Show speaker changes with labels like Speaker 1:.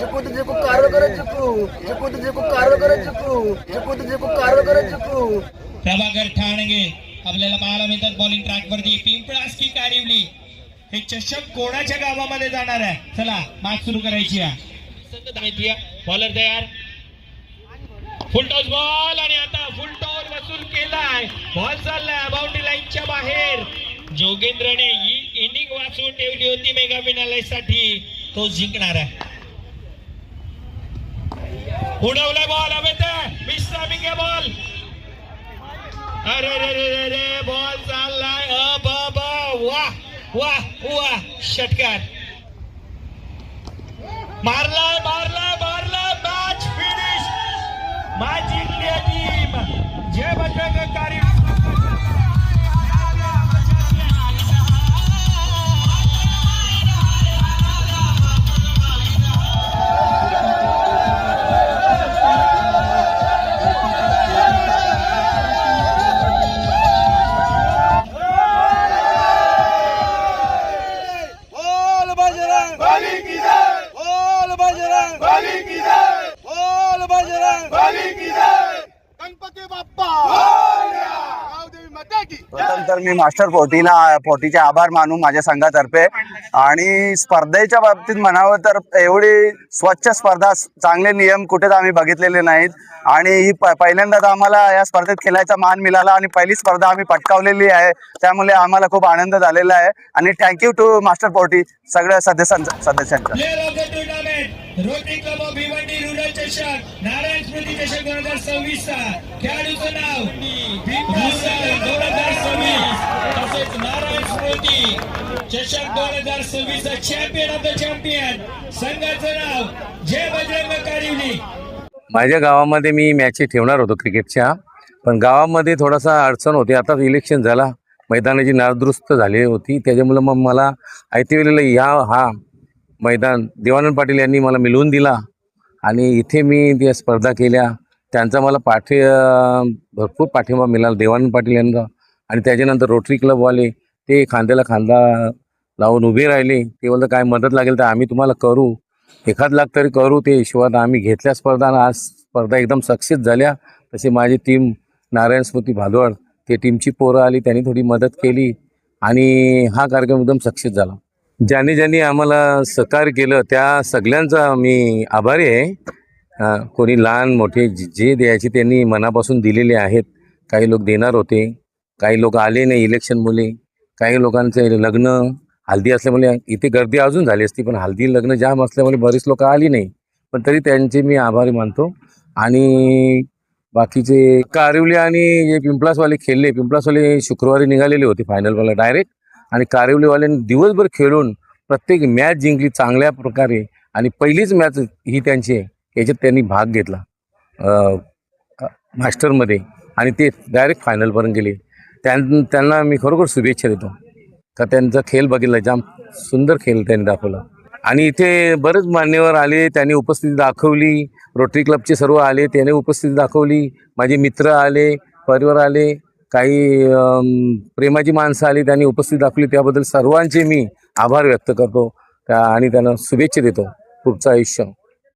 Speaker 1: जिंकू तुझे को कारोगर जिंकू, जिंकू तुझे को कारोगर जिंकू, जिंकू तुझे को कारोगर जिंकू।
Speaker 2: प्रभाकर ठाणगे आपल्याला पाहायला मिळतात बॉलिंग ट्रॅक वरती. पिंपळास की कारिवली हे चषक कोणाच्या गावामध्ये जाणार आहे? चला मॅच सुरू करायची आहे. बॉलर तयार, फुल टॉस बॉल आणि आता फुल टॉस वसूल केलाय. बॉल चाललाय बाउंड्री लाईनच्या बाहेर. जोगेंद्रने ही इनिंग वाचवून ठेवली होती मेगा फिनाले साठी, तो जिंकणार आहे. उडवलाय बॉल हवेत, विश्रामिक आहे बॉल. अरे रे रे रे बॉल चाललाय अब वाह वाह वाह षटकार मारलाय मारलाय मारलाय. Match finish. मॅच जिंकली आहे टीम जय बजरंगकारी.
Speaker 3: प्रथम तर मी मास्टर पोटीचे आभार मानू माझ्या संघातर्फे. आणि स्पर्धेच्या बाबतीत म्हणावं तर एवढी स्वच्छ स्पर्धा, चांगले नियम कुठेच आम्ही बघितलेले नाहीत. आणि ही पहिल्यांदाच आम्हाला या स्पर्धेत खेळायचा मान मिळाला आणि पहिली स्पर्धा आम्ही पटकावलेली आहे. त्यामुळे आम्हाला खूप आनंद झालेला आहे. आणि थँक्यू टू मास्टर पोटी सगळ्या सदस्यांचा.
Speaker 2: Rotary club of Bhiwandi rural चषक नारायण स्मृती चषक 2026 खेळाडूचं नाव 2026 तसेच नारायण स्मृती चषक 2026 चॅम्पियन ऑफ द चॅम्पियन संघाचं नाव जय बजरंग कारिवली.
Speaker 4: माझ्या गावामध्ये मी मॅची ठेवणार होतो क्रिकेटच्या, पण गावामध्ये थोडासा अडचण होती. आता इलेक्शन झाला, मैदानाची नादुरुस्त झाली होती, त्याच्यामुळे मग मला ऐतिवेळेला हा मैदान देवानंद पाटील यांनी मला मिळवून दिला आणि इथे मी त्या स्पर्धा केल्या. त्यांचा मला भरपूर पाठिंबा मिळाला देवानंद पाटील यांना. आणि त्याच्यानंतर रोटरी क्लबवाले ते खांद्याला खांदा लावून उभे राहिले. ते बोलतं काय मदत लागेल तर आम्ही तुम्हाला करू, 1 लाख तरी करू. ते हिशोबात आम्ही घेतल्या स्पर्धा आणि आज स्पर्धा एकदम सक्सेस झाल्या. तसे माझी टीम नारायण स्मृती भादवड ते टीमची पोरं आली, त्यांनी थोडी मदत केली आणि हा कार्यक्रम एकदम सक्सेस झाला. ज्यांनी आम्हाला सहकार्य केलं त्या सगळ्यांचा मी आभारी आहे. कोणी लहान मोठे जे द्यायचे त्यांनी मनापासून दिलेले आहेत. काही लोक देणार होते, काही लोक आले नाही इलेक्शनमुळे, काही लोकांचे लग्न हल्दी असल्यामुळे इथे गर्दी अजून झाली असती, पण हल्दी लग्न जाम असल्यामुळे बरीच लोक आली नाही. पण तरी त्यांचे मी आभारी मानतो. आणि बाकीचे कारिवली आणि जे पिंपळासवाले खेळले, पिंपळासवाले शुक्रवारी निघालेले होते फायनलवाला डायरेक्ट, आणि कारिवलीवाल्यांनी दिवसभर खेळून प्रत्येक मॅच जिंकली चांगल्या प्रकारे. आणि पहिलीच मॅच ही त्यांची आहे, याच्यात त्यांनी भाग घेतला मास्टरमध्ये आणि ते डायरेक्ट फायनलपर्यंत गेले. त्यांना मी खरोखर शुभेच्छा देतो का त्यांचा खेळ बघितला, जाम सुंदर खेळ त्यांनी दाखवला. आणि इथे बरेच मान्यवर आले, त्यांनी उपस्थिती दाखवली. रोटरी क्लबचे सर्व आले, त्याने उपस्थिती दाखवली. माझे मित्र आले, परिवार आले, काही प्रेमाची माणसं आली, त्यांनी उपस्थिती दाखवली. त्याबद्दल सर्वांचे मी आभार व्यक्त करतो आणि त्यांना शुभेच्छा देतो पुढचं आयुष्य.